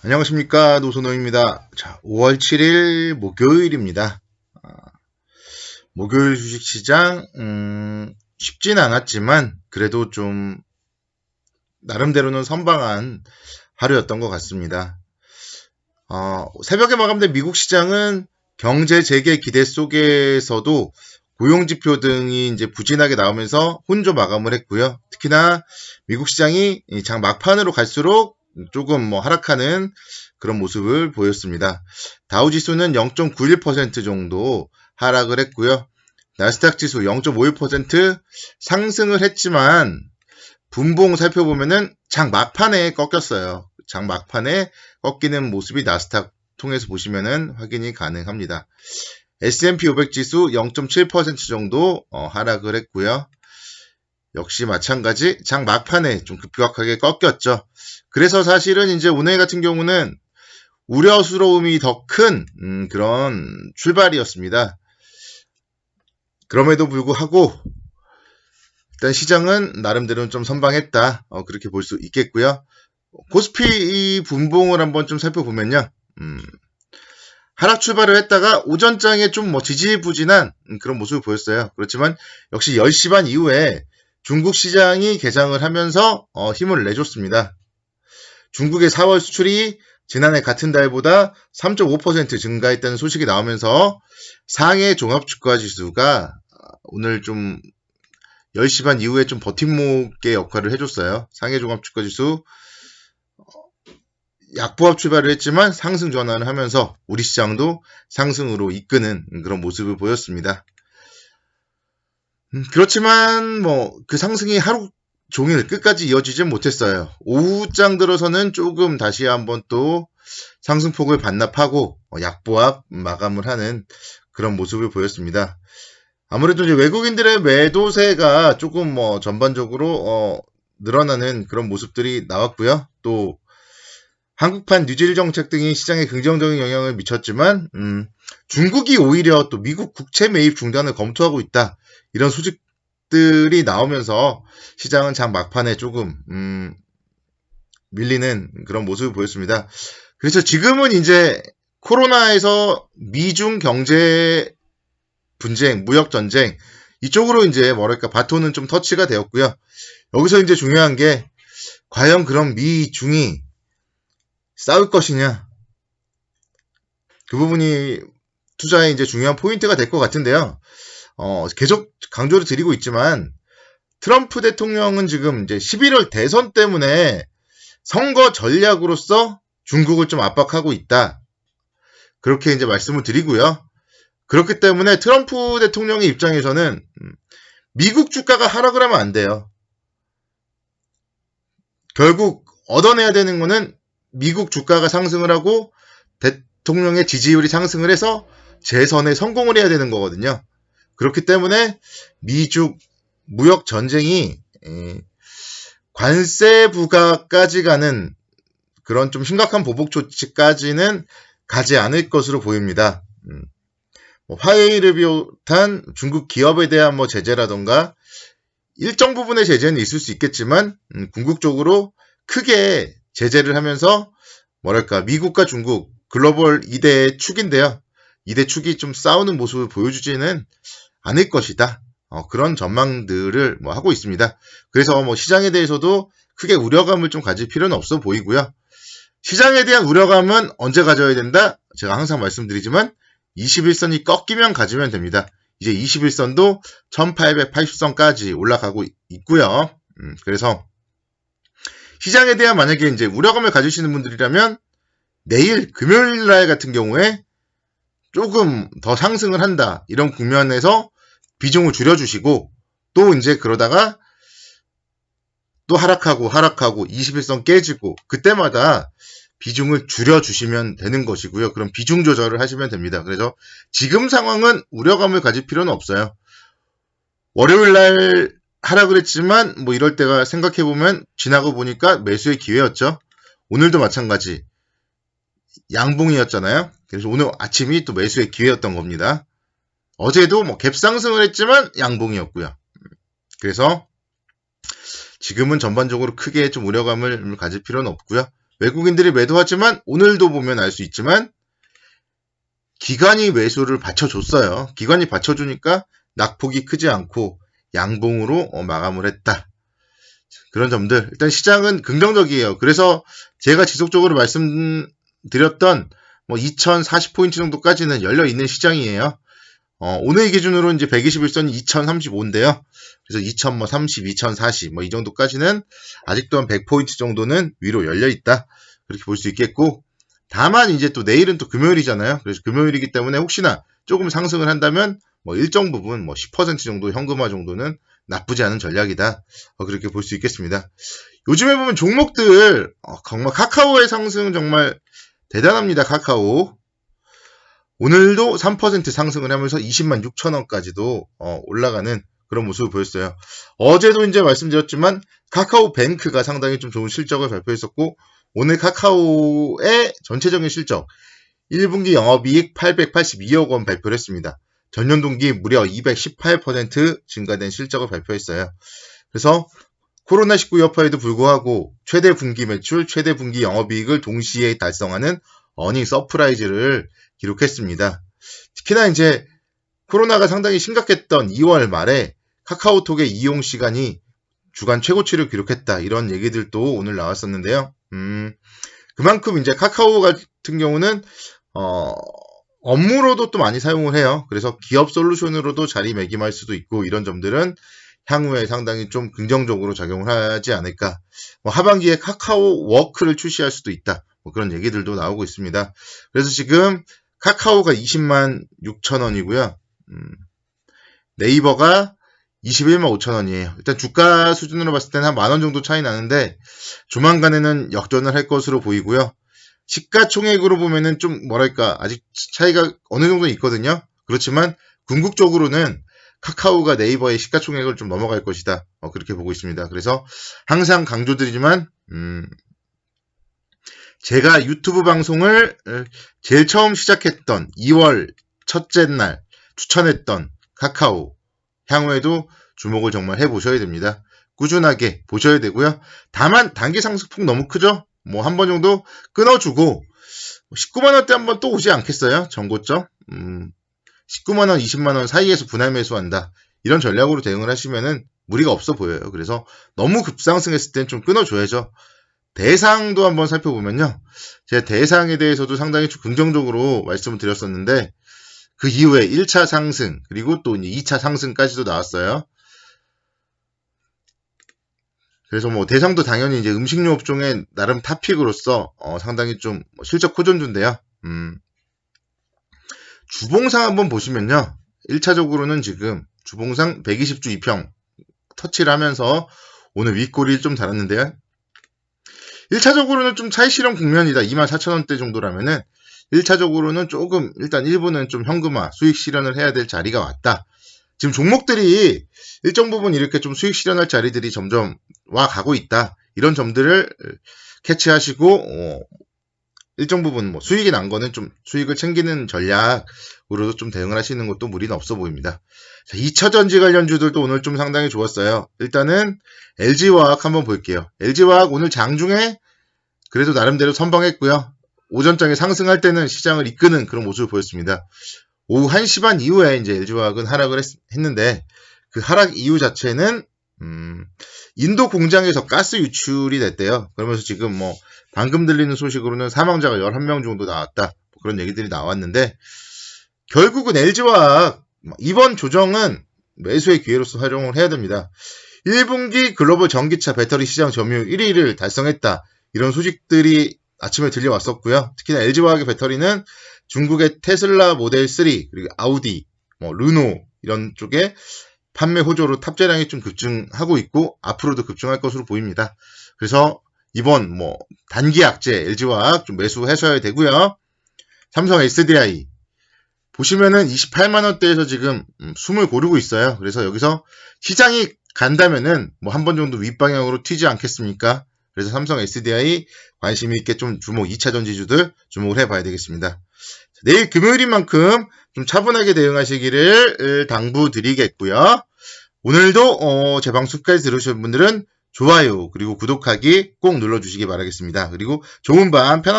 안녕하십니까, 노선호입니다. 자, 5월 7일 목요일입니다. 목요일 주식시장 쉽진 않았지만 그래도 좀 나름대로는 선방한 하루였던 것 같습니다. 새벽에 마감된 미국 시장은 경제 재개 기대 속에서도 고용지표 등이 이제 부진하게 나오면서 혼조 마감을 했고요. 특히나 미국 시장이 장 막판으로 갈수록 조금 하락하는 그런 모습을 보였습니다. 다우지수는 0.91% 정도 하락을 했고요. 나스닥 지수 0.51% 상승을 했지만 분봉 살펴보면은 장 막판에 꺾였어요. 장 막판에 꺾이는 모습이 나스닥 통해서 보시면은 확인이 가능합니다. S&P 500 지수 0.7% 정도 하락을 했고요. 역시 마찬가지 장 막판에 좀 급격하게 꺾였죠. 그래서 사실은 이제 오늘 같은 경우는 우려스러움이 더 큰 그런 출발이었습니다. 그럼에도 불구하고 일단 시장은 나름대로는 좀 선방했다. 그렇게 볼 수 있겠고요. 코스피 분봉을 한번 좀 살펴보면요. 하락 출발을 했다가 오전장에 좀 지지부진한 그런 모습을 보였어요. 그렇지만 역시 10시 반 이후에 중국 시장이 개장을 하면서 힘을 내줬습니다. 중국의 4월 수출이 지난해 같은 달보다 3.5% 증가했다는 소식이 나오면서 상해 종합주가지수가 오늘 좀 10시 반 이후에 좀 버팀목의 역할을 해줬어요. 상해 종합주가지수 약보합 출발을 했지만 상승 전환을 하면서 우리 시장도 상승으로 이끄는 그런 모습을 보였습니다. 그렇지만 그 상승이 하루 종일 끝까지 이어지진 못했어요. 오후장 들어서는 조금 다시 한번 또 상승폭을 반납하고 약보합 마감을 하는 그런 모습을 보였습니다. 아무래도 이제 외국인들의 매도세가 조금 전반적으로 늘어나는 그런 모습들이 나왔고요. 또 한국판 뉴질 정책 등이 시장에 긍정적인 영향을 미쳤지만 중국이 오히려 또 미국 국채 매입 중단을 검토하고 있다. 이런 소식들이 나오면서 시장은 장 막판에 조금 밀리는 그런 모습을 보였습니다. 그래서 지금은 이제 코로나에서 미중 경제 분쟁, 무역 전쟁 이쪽으로 이제 바톤은 좀 터치가 되었고요. 여기서 이제 중요한 게 과연 그럼 미중이 싸울 것이냐, 그 부분이 투자의 이제 중요한 포인트가 될 것 같은데요. 계속 강조를 드리고 있지만 트럼프 대통령은 지금 이제 11월 대선 때문에 선거 전략으로서 중국을 좀 압박하고 있다. 그렇게 이제 말씀을 드리고요. 그렇기 때문에 트럼프 대통령의 입장에서는 미국 주가가 하락을 하면 안 돼요. 결국 얻어내야 되는 거는 미국 주가가 상승을 하고 대통령의 지지율이 상승을 해서 재선에 성공을 해야 되는 거거든요. 그렇기 때문에 미중 무역 전쟁이 관세 부과까지 가는 그런 좀 심각한 보복 조치까지는 가지 않을 것으로 보입니다. 화웨이를 비롯한 중국 기업에 대한 제재라던가 일정 부분의 제재는 있을 수 있겠지만 궁극적으로 크게 제재를 하면서 미국과 중국 글로벌 2대 축인데요. 2대 축이 좀 싸우는 모습을 보여주지는 않을 것이다. 그런 전망들을 하고 있습니다. 그래서 시장에 대해서도 크게 우려감을 좀 가질 필요는 없어 보이고요. 시장에 대한 우려감은 언제 가져야 된다? 제가 항상 말씀드리지만 21선이 꺾이면 가지면 됩니다. 이제 21선도 1880선까지 올라가고 있고요. 그래서 시장에 대한 만약에 이제 우려감을 가지시는 분들이라면 내일 금요일 날 같은 경우에 조금 더 상승을 한다. 이런 국면에서 비중을 줄여주시고 또 이제 그러다가 또 하락하고 21선 깨지고 그때마다 비중을 줄여주시면 되는 것이고요. 그럼 비중 조절을 하시면 됩니다. 그래서 지금 상황은 우려감을 가질 필요는 없어요. 월요일 날 하락을 했지만 이럴 때가 생각해보면 지나고 보니까 매수의 기회였죠. 오늘도 마찬가지 양봉이었잖아요. 그래서 오늘 아침이 또 매수의 기회였던 겁니다. 어제도 갭상승을 했지만 양봉이었고요. 그래서 지금은 전반적으로 크게 좀 우려감을 가질 필요는 없고요. 외국인들이 매도하지만 오늘도 보면 알 수 있지만 기관이 매수를 받쳐줬어요. 기관이 받쳐주니까 낙폭이 크지 않고 양봉으로 마감을 했다. 그런 점들. 일단 시장은 긍정적이에요. 그래서 제가 지속적으로 말씀드렸던 2040포인트 정도까지는 열려있는 시장이에요. 오늘 기준으로 이제 121선이 2035인데요. 그래서 2030, 2040, 이 정도까지는 아직도 한 100포인트 정도는 위로 열려있다. 그렇게 볼 수 있겠고, 다만 이제 또 내일은 또 금요일이잖아요. 그래서 금요일이기 때문에 혹시나 조금 상승을 한다면 일정 부분 10% 정도 현금화 정도는 나쁘지 않은 전략이다. 그렇게 볼 수 있겠습니다. 요즘에 보면 종목들 정말 카카오의 상승은 정말 대단합니다. 카카오. 오늘도 3% 상승을 하면서 20만 6천 원까지도 올라가는 그런 모습을 보였어요. 어제도 이제 말씀드렸지만 카카오뱅크가 상당히 좀 좋은 실적을 발표했었고, 오늘 카카오의 전체적인 실적 1분기 영업이익 882억 원 발표를 했습니다. 전년 동기 무려 218% 증가된 실적을 발표했어요. 그래서 코로나19 여파에도 불구하고 최대 분기 매출, 최대 분기 영업이익을 동시에 달성하는 어닝 서프라이즈를 기록했습니다. 특히나 이제 코로나가 상당히 심각했던 2월 말에 카카오톡의 이용 시간이 주간 최고치를 기록했다. 이런 얘기들도 오늘 나왔었는데요. 그만큼 이제 카카오 같은 경우는 업무로도 또 많이 사용을 해요. 그래서 기업 솔루션으로도 자리매김할 수도 있고, 이런 점들은 향후에 상당히 좀 긍정적으로 작용을 하지 않을까. 하반기에 카카오 워크를 출시할 수도 있다. 그런 얘기들도 나오고 있습니다. 그래서 지금 카카오가 20만 6천 원이고요. 네이버가 21만 5천 원이에요. 일단 주가 수준으로 봤을 때는 한 만원 정도 차이 나는데 조만간에는 역전을 할 것으로 보이고요. 시가총액으로 보면은 좀 아직 차이가 어느 정도 있거든요. 그렇지만 궁극적으로는 카카오가 네이버의 시가총액을 좀 넘어갈 것이다. 그렇게 보고 있습니다. 그래서 항상 강조드리지만 제가 유튜브 방송을 제일 처음 시작했던 2월 첫째 날 추천했던 카카오, 향후에도 주목을 정말 해보셔야 됩니다. 꾸준하게 보셔야 되고요. 다만 단기 상승폭 너무 크죠? 한 번 정도 끊어주고 19만원대 한번 또 오지 않겠어요? 전고점 19만원, 20만원 사이에서 분할 매수한다. 이런 전략으로 대응을 하시면은 무리가 없어 보여요. 그래서 너무 급상승했을 땐 좀 끊어줘야죠. 대상도 한번 살펴보면요. 제가 대상에 대해서도 상당히 좀 긍정적으로 말씀을 드렸었는데, 그 이후에 1차 상승, 그리고 또 2차 상승까지도 나왔어요. 그래서 대상도 당연히 이제 음식료 업종의 나름 탑픽으로서 상당히 좀 실적 호전주인데요. 주봉상 한번 보시면요. 1차적으로는 지금 주봉상 120주 2평 터치를 하면서 오늘 윗꼬리를 좀 달았는데요. 1차적으로는 좀 차익 실현 국면이다. 24,000원대 정도라면은 1차적으로는 조금 일단 일부는 좀 현금화, 수익 실현을 해야 될 자리가 왔다. 지금 종목들이 일정 부분 이렇게 좀 수익 실현할 자리들이 점점 와 가고 있다. 이런 점들을 캐치하시고 일정 부분 수익이 난 거는 좀 수익을 챙기는 전략으로도 좀 대응을 하시는 것도 무리는 없어 보입니다. 자, 2차전지 관련주들도 오늘 좀 상당히 좋았어요. 일단은 LG화학 한번 볼게요. LG화학 오늘 장중에 그래도 나름대로 선방했고요. 오전장에 상승할 때는 시장을 이끄는 그런 모습을 보였습니다. 오후 1시 반 이후에 이제 LG화학은 하락을 했는데, 그 하락 이유 자체는 인도 공장에서 가스 유출이 됐대요. 그러면서 지금 방금 들리는 소식으로는 사망자가 11명 정도 나왔다. 그런 얘기들이 나왔는데, 결국은 LG화학 이번 조정은 매수의 기회로서 활용을 해야 됩니다. 1분기 글로벌 전기차 배터리 시장 점유율 1위를 달성했다. 이런 소식들이 아침에 들려왔었고요. 특히나 LG화학의 배터리는 중국의 테슬라 모델 3, 그리고 아우디, 르노 이런 쪽에 판매 호조로 탑재량이 좀 급증하고 있고 앞으로도 급증할 것으로 보입니다. 그래서 이번 단기 악재 LG화학 좀 매수하셔야 되고요. 삼성 SDI 보시면은 28만원대에서 지금 숨을 고르고 있어요. 그래서 여기서 시장이 간다면은 한 번 정도 윗방향으로 튀지 않겠습니까? 그래서 삼성 SDI 관심 있게 좀 2차 전지주들 주목을 해봐야 되겠습니다. 내일 금요일인 만큼 좀 차분하게 대응하시기를 당부드리겠고요. 오늘도 제 방송까지 들으신 분들은 좋아요 그리고 구독하기 꼭 눌러주시기 바라겠습니다. 그리고 좋은 밤 편안한